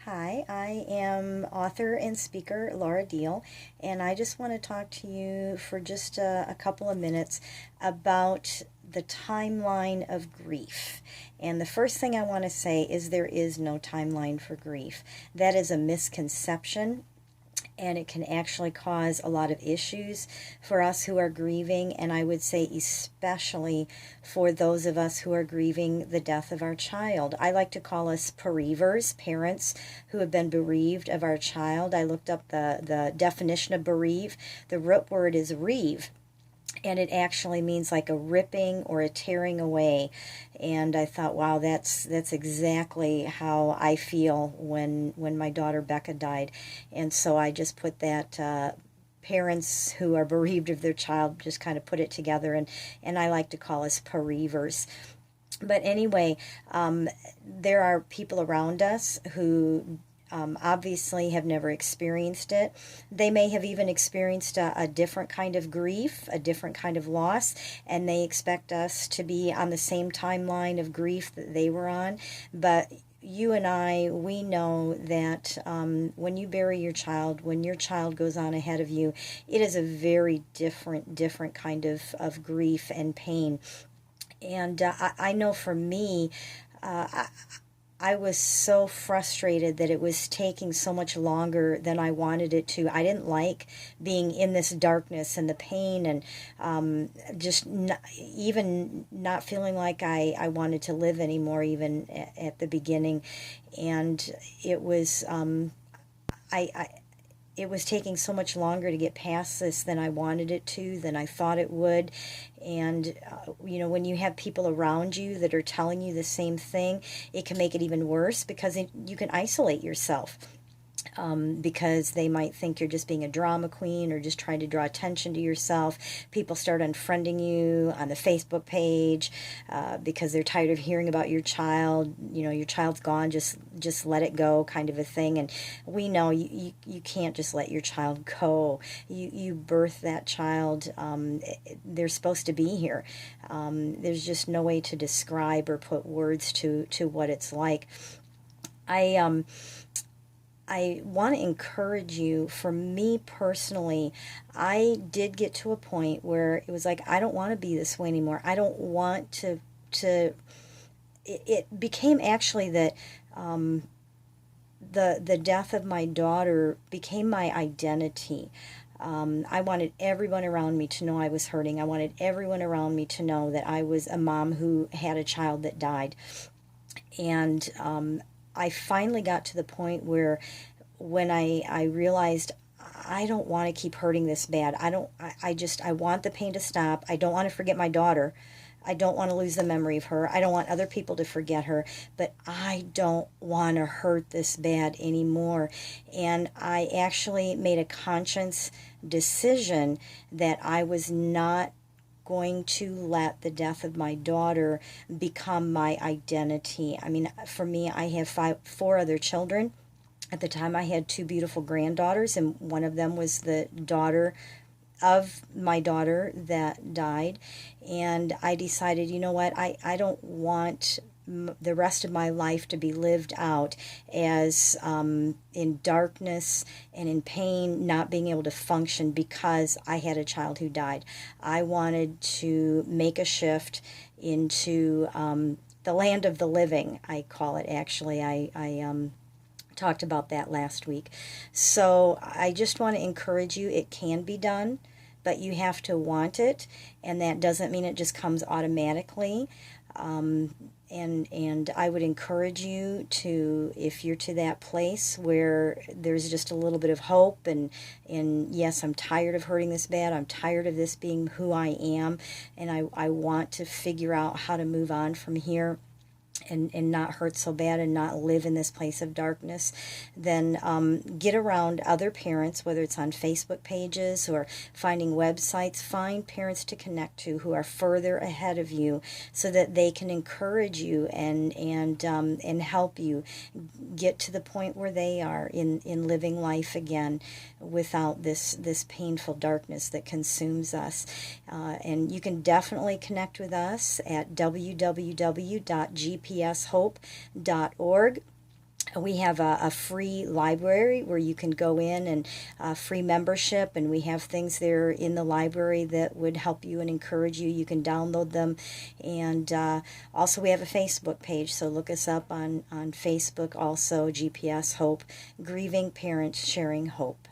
Hi, I am author and speaker Laura Diehl, and I just want to talk to you for just a couple of minutes about the timeline of grief. And the first thing I want to say is there is no timeline for grief. That is a misconception, and it can actually cause a lot of issues for us who are grieving, and I would say especially for those of us who are grieving the death of our child. I like to call us bereavers, parents who have been bereaved of our child. I looked up the definition of bereave. The root word is reeve, and it actually means like a ripping or a tearing away. And I thought, wow, that's exactly how I feel when my daughter Becca died. And so I just put that parents who are bereaved of their child, just kind of put it together, and I like to call us bereavers. But anyway, there are people around us who obviously have never experienced it. They may have even experienced a different kind of grief, a different kind of loss, and they expect us to be on the same timeline of grief that they were on. But you and I, we know that when you bury your child, when your child goes on ahead of you, it is a very different kind of grief and pain. And I know for me, I was so frustrated that it was taking so much longer than I wanted it to. I didn't like being in this darkness and the pain, and just not, even not feeling like I wanted to live anymore, even at the beginning. And it was, I it was taking so much longer to get past this than I wanted it to, than I thought it would. And, when you have people around you that are telling you the same thing, it can make it even worse because you can isolate yourself. Because they might think you're just being a drama queen or just trying to draw attention to yourself. People start unfriending you on the Facebook page because they're tired of hearing about your child. Your child's gone, just let it go, kind of a thing. And we know you can't just let your child go. You birth that child. They're supposed to be here. There's just no way to describe or put words to what it's like. I want to encourage you. For me personally, I did get to a point where it was like, I don't want to be this way anymore. I don't want to it became actually that the death of my daughter became my identity. I wanted everyone around me to know I was hurting. I wanted everyone around me to know that I was a mom who had a child that died. And I finally got to the point where when I realized I don't want to keep hurting this bad. I want the pain to stop. I don't want to forget my daughter. I don't want to lose the memory of her. I don't want other people to forget her, but I don't want to hurt this bad anymore. And I actually made a conscious decision that I was not going to let the death of my daughter become my identity. I mean, for me, I have four other children. At the time, I had two beautiful granddaughters, and one of them was the daughter of my daughter that died. And I decided, you know what, I don't want the rest of my life to be lived out as in darkness and in pain, not being able to function because I had a child who died. I wanted to make a shift into the land of the living, I call it actually. I talked about that last week. So I just want to encourage you, it can be done, but you have to want it, and that doesn't mean it just comes automatically. And I would encourage you to, if you're to that place where there's just a little bit of hope, and yes, I'm tired of hurting this bad, I'm tired of this being who I am, and I want to figure out how to move on from here and not hurt so bad and not live in this place of darkness, then get around other parents, whether it's on Facebook pages or finding websites. Find parents to connect to who are further ahead of you so that they can encourage you and help you get to the point where they are in living life again without this painful darkness that consumes us. And you can definitely connect with us at www.gpshope.org. We have a free library where you can go in and free membership, and we have things there in the library that would help you and encourage you. You can download them, and also we have a Facebook page, so look us up on Facebook also, GPS Hope, Grieving Parents Sharing Hope.